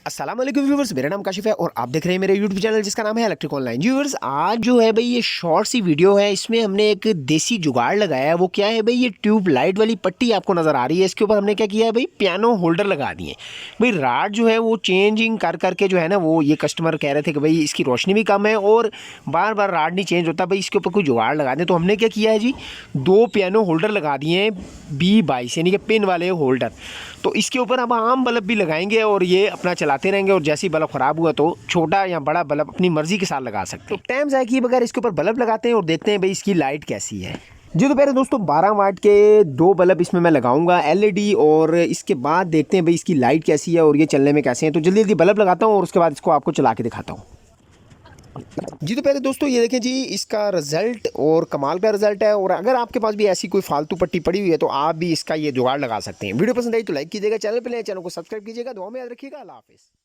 अस्सलाम वालेकुम व्यूवर्स, मेरा नाम काशिफ है और आप देख रहे हैं मेरे यूट्यूब चैनल जिसका नाम है इलेक्ट्रिक ऑनलाइन। व्यूवर्स, आज जो है भाई ये शॉर्ट सी वीडियो है, इसमें हमने एक देसी जुगाड़ लगाया है। वो क्या है भाई, ये ट्यूब लाइट वाली पट्टी आपको नज़र आ रही है, इसके ऊपर हमने क्या किया है भाई, पियानो होल्डर लगा दिए। भाई राड जो है वो चेंजिंग कर करके जो है ना, वो ये कस्टमर कह रहे थे कि भाई इसकी रोशनी भी कम है और बार बार राड नहीं चेंज होता, भाई इसके ऊपर कोई जुगाड़ लगा दें। तो हमने क्या किया है जी, 2 पियानो होल्डर लगा दिए हैं B22 यानी कि पिन वाले होल्डर। तो इसके ऊपर अब आम बल्ब भी लगाएंगे और ये अपना चलाते रहेंगे, और जैसे ही बल्ब ख़राब हुआ तो छोटा या बड़ा बल्ब अपनी मर्ज़ी के साथ लगा सकते हैं। तो टाइम ज़ाया किए बगैर इसके ऊपर बल्ब लगाते हैं और देखते हैं भाई इसकी लाइट कैसी है। जी तो पहले दोस्तों 12 वाट के 2 बल्ब इसमें मैं लगाऊंगा LED, और इसके बाद देखते हैं भाई इसकी लाइट कैसी है और ये चलने में कैसे हैं। तो जल्दी जल्दी बल्ब लगाता हूँ और उसके बाद इसको आपको चला के दिखाता हूँ। जी तो पहले दोस्तों ये देखें जी, इसका रिज़ल्ट और कमाल का रिज़ल्ट है। और अगर आपके पास भी ऐसी कोई फालतू पट्टी पड़ी हुई है तो आप भी इसका ये जुगाड़ लगा सकते हैं। वीडियो पसंद आई तो लाइक कीजिएगा, चैनल पर नए चैनल को सब्सक्राइब कीजिएगा। दुआ में याद रखिएगा। अल्लाह हाफिज़।